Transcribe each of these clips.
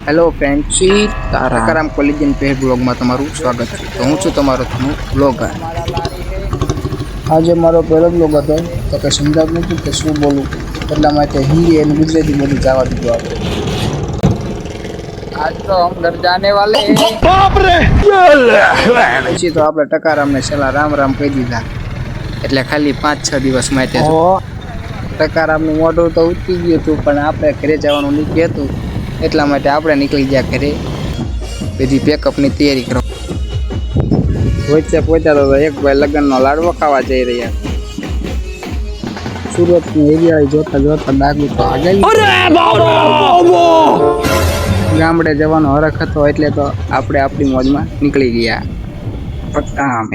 Hello friends, તારાકારામ collagen પેર બ્લોગમાં તમારું સ્વાગત છે. તો હું છું તમારો બ્લોગર. આજે મારો પહેલો બ્લોગ હતો તો કે સમજાતું નહોતું કે શું બોલું, એટલા માટે હિન્દી અને ગુજરાતી બધું જવા દીધું આપણે. આજ તો હમ ઘર જાને વાલે પછી તો આપણે ટકારામને છેલ્લા રામ રામ કહી દીધા, એટલે ખાલી 5-6 દિવસ માટે ટકારામનું મોઢું તો ઉતરી ગયું હતું, પણ આપણે ઘરે જવાનું નીકળ્યું હતું એટલા માટે આપણે નીકળી ગયા ઘરે. બધી પેકઅપની તૈયારી કરો. વચ્ચે પહોંચ્યા તો એક ભાઈ લગ્નનો લાડવો ખાવા જઈ રહ્યા. સુરતની એરિયા જોતા જોતા ડાગું તો આગળ ગામડે જવાનો હરખ હતો, એટલે તો આપણે આપણી મોજમાં નીકળી ગયા.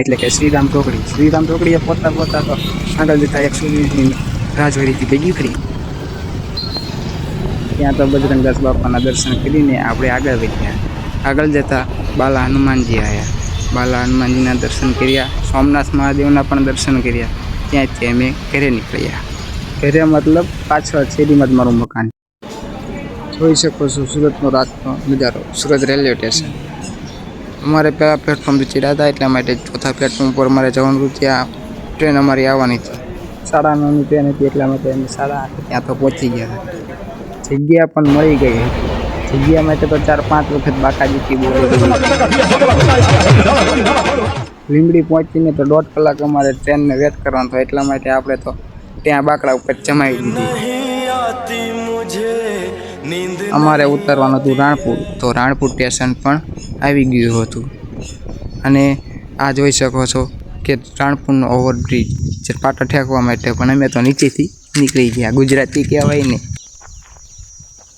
એટલે કે શ્રીરામ ચોકડીએ પોતા તો આગળ જતા 120ની રાહ જોઈ રહી હતી ભેગી ફરી. ત્યાં તો બજરંગદાસ બાપાના દર્શન કરીને આપણે આગળ વધ્યા. આગળ જતા બાલા હનુમાનજી આવ્યા. બાલા હનુમાનજીના દર્શન કર્યા. સોમનાથ મહાદેવના પણ દર્શન કર્યા. ત્યાંથી અમે ઘરે નીકળ્યા. ઘરે મતલબ પાછળ શેરીમાં જ મારું મકાન. જોઈ શકો છો સુરતનો રાતનો નજારો, સુરત રેલવે સ્ટેશન. અમારે પહેલાં પ્લેટફોર્મથી ચડ્યા હતા, એટલા માટે ચોથા પ્લેટફોર્મ પર અમારે જવાનું હતું. ત્યાં ટ્રેન અમારી આવવાની હતી. 9:30ની ટ્રેન હતી, એટલા માટે અમે 8:30 ત્યાં તો પહોંચી ગયા હતા. જગ્યા પણ મળી ગઈ હતી. જગ્યા માટે તો 4-5 વખત બાકાજીકી બોલી. લીંબડી પહોંચીને તો 1.5 કલાક અમારે ટ્રેનને વેટ કરવાનો હતો, એટલા માટે આપણે તો ત્યાં બાકડા ઉપર જમાવી દીધી. અમારે ઉતરવાનું હતું રાણપુર, તો રાણપુર સ્ટેશન પણ આવી ગયું હતું. અને આ જોઈ શકો છો કે રાણપુરનો ઓવરબ્રિજ જે પાટા ઠેકવા માટે, પણ અમે તો નીચેથી નીકળી ગયા. ગુજરાતી કહેવાય ને.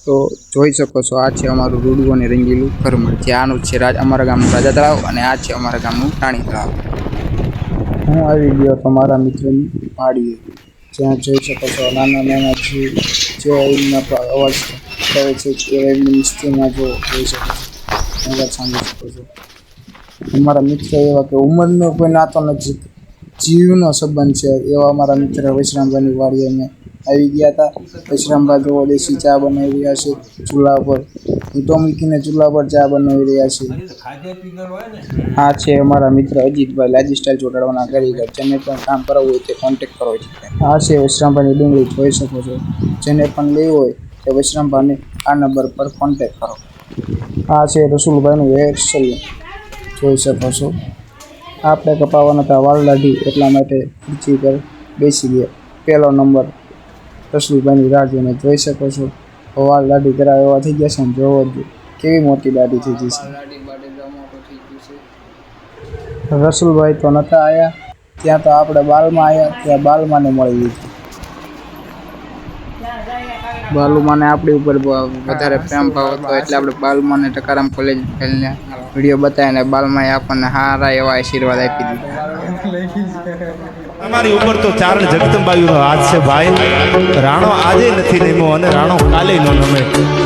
તો જોઈ શકો છો આ છે અમારું રૂડું અને રંગીલું ઘરમળ. જે આનું છે અમારા ગામનું રાજા તળાવ, અને આ છે અમારા ગામનું રાણી તળાવ. હું આવી ગયો તો મારા મિત્રની વાડીએ, જ્યાં જોઈ શકો છો નાના જીવ જે એમના અવાજ કરે છે કે એમની મસ્તીમાં જોઈ શકો છો, અવાજ સાંભળી શકો છો. અમારા મિત્ર એવા કે ઉંમરનો કોઈ નાતો નથી, જીવનો સંબંધ છે એવા અમારા મિત્ર વૈશ્રામભાઈની વાડીએ અમે આવી ગયા હતા. વૈશ્રામભાઈ જો દેશી ચા બનાવી રહ્યા છે ચૂલા પર, ઊંટો મૂકીને ચૂલા પર ચા બનાવી રહ્યા છે. આ છે અમારા મિત્ર અજીતભાઈ, લાજી સ્ટાઇલ ચોટાડવાના કારીગર. જેને પણ કામ કરાવવું હોય તે કોન્ટેક્ટ કરો. આ છે વૈશ્રામભાઈની ડુંગળી, જોઈ શકો છો. જેને પણ લેવું હોય તે વૈશ્રામભાઈને આ નંબર પર કોન્ટેક્ટ કરો. આ છે રસુલભાઈનું હેર સલૂન, જોઈ શકો છો. આપણે કપાવવાના હતા વાળ દાઢી, એટલા માટે ખુરશી પર બેસી ગયા. પહેલો નંબર રસુલભાઈની રાહ જોઈને જોઈ શકો છો. વાળ દાઢી કરાવે એવા થઈ ગયા છે ને, જોવો જ કેવી મોટી દાઢી થઈ ગઈ છે. રસુલભાઈ તો નહોતા આવ્યા, ત્યાં તો આપણે બાલમાં આવ્યા. ત્યાં બાલમાને મળી લીધી. બાલુમાને આપણી ઉપર વધારે પ્રેમ ભાવ હતો, એટલે આપણે બાલુમાને ટકારામ કોલેજ વિડીયો બતાવીને બાલમાએ આપણને સારા એવા આશીર્વાદ આપી દીધા. અમારી ઉપર તો ચારણ જગદંબાયુનો હાથ છે ભાઈ. રાણો આજે નથી નમ્યો અને રાણો કાલે ન નમે.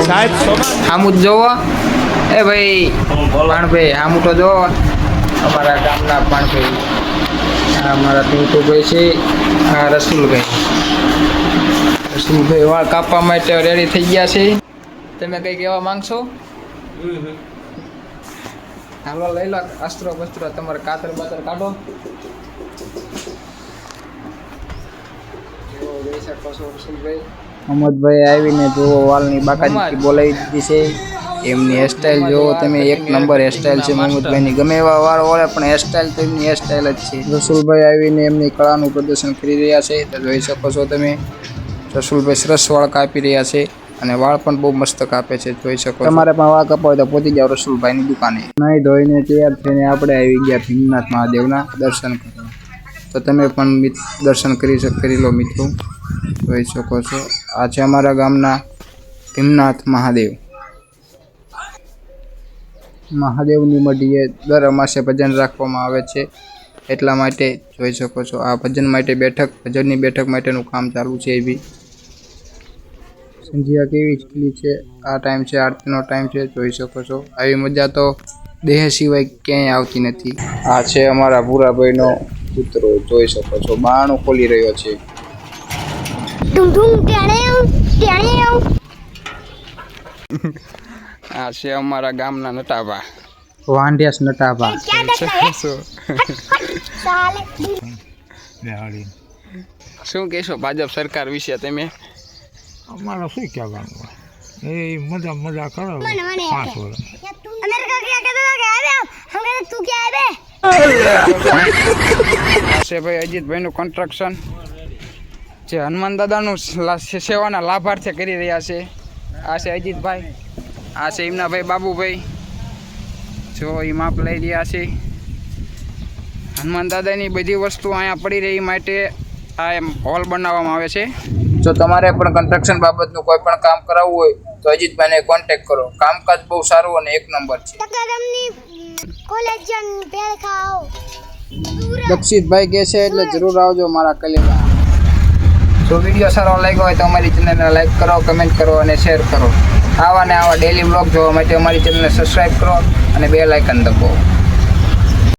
સાહેબ આમું જોવો એ ભાઈ પાણભાઈ, આમું તો જોવો અમારા ગામના પાણભાઈ. અમારા પિન્ટુભાઈ છે, આ રસુલભાઈ વાળ કાપવા માટે રેડી થઈ ગયા છે. તમે કંઈ કહેવા માંગશો? હાલો લઈ લો અસ્ત્રો બસ્ત્રો, તમારે કાતર બાતર કાઢો. અમદભાઈ આવીને જુઓ વાલની બાકાજી બોલાવી દીધી છે. એમની હેરસ્ટાઈલ જુઓ તમે, એક નંબર હેરસ્ટાઈલ છે મહમદભાઈની. ગમે એવા વાળ વળે પણ હેરસ્ટાઈલ તો એમની હેરસ્ટાઈલ જ છે. રસુલભાઈ આવીને એમની કળાનું પ્રદર્શન કરી રહ્યા છે, તો જોઈ શકો છો તમે. રસુલભાઈ સરસ વાળ કાપી રહ્યા છે, અને વાળ પણ બહુ મસ્ત કાપે છે, જોઈ શકો. તમારે પણ વાળ કાપવા હોય તો પહોંચી જાઓ રસુલભાઈની દુકાને. નહીં ધોઈને તૈયાર થઈને આપણે આવી ગયા ભીમનાથ મહાદેવના દર્શન કરવા. તો તમે પણ દર્શન કરી લો મિત્રો, જોઈ શકો છો. આ છે અમારા ગામના ભીમનાથ મહાદેવની મઢીએ દર અમાસે ભજન રાખવામાં આવે છે, એટલા માટે જોઈ શકો છો. આ ભજનની બેઠક માટેનું કામ ચાલુ છે. એ બી સંધ્યા કેવી ખીલી છે. આ ટાઈમ છે આરતીનો ટાઈમ છે, જોઈ શકો છો. આવી મજા તો દેહ સિવાય ક્યાંય આવતી નથી. આ છે અમારા ભૂરાભાઈનો કૂતરો, જોઈ શકો છો. બારણું ખોલી રહ્યો છે. આ છે અમારા ગામના નટાભા વાંઢિયાસ નટાભા શું કહેશો ભાજપ સરકાર વિશે તમે? અમારા શું કહેવાનું એ મજા કરો 5 વર્ષ આ છે ભાઈ અજીતભાઈનું કન્સ્ટ્રક્શન જે હનુમાન દાદાનું સેવાના લાભાર્થે કરી રહ્યા છે. આ છે અજીતભાઈ, આ છે એમના ભાઈ બાબુભાઈ, જો એ માપ લઈ રહ્યા છે. હનુમાન દાદાની બધી વસ્તુ અહીંયા પડી રહી માટે આ એમ હોલ બનાવવામાં આવે છે. જો તમારે પણ કન્સ્ટ્રક્શન બાબતનું કોઈ પણ કામ કરાવવું હોય તો અજીતભાઈને કોન્ટેક્ટ કરો. કામકાજ બહુ સારું અને એક નંબર છે. દક્ષિતભાઈ કહે છે એટલે જરૂર આવજો મારા કલેમાં. જો વિડીયો સારો લાગ્યો હોય તો અમારી ચેનલને લાઈક કરો, કમેન્ટ કરો અને શેર કરો. આવા ને આવા ડેલી બ્લોગ જોવા માટે અમારી ચેનલને સબસ્ક્રાઈબ કરો અને બેલ આઇકન દબાવો.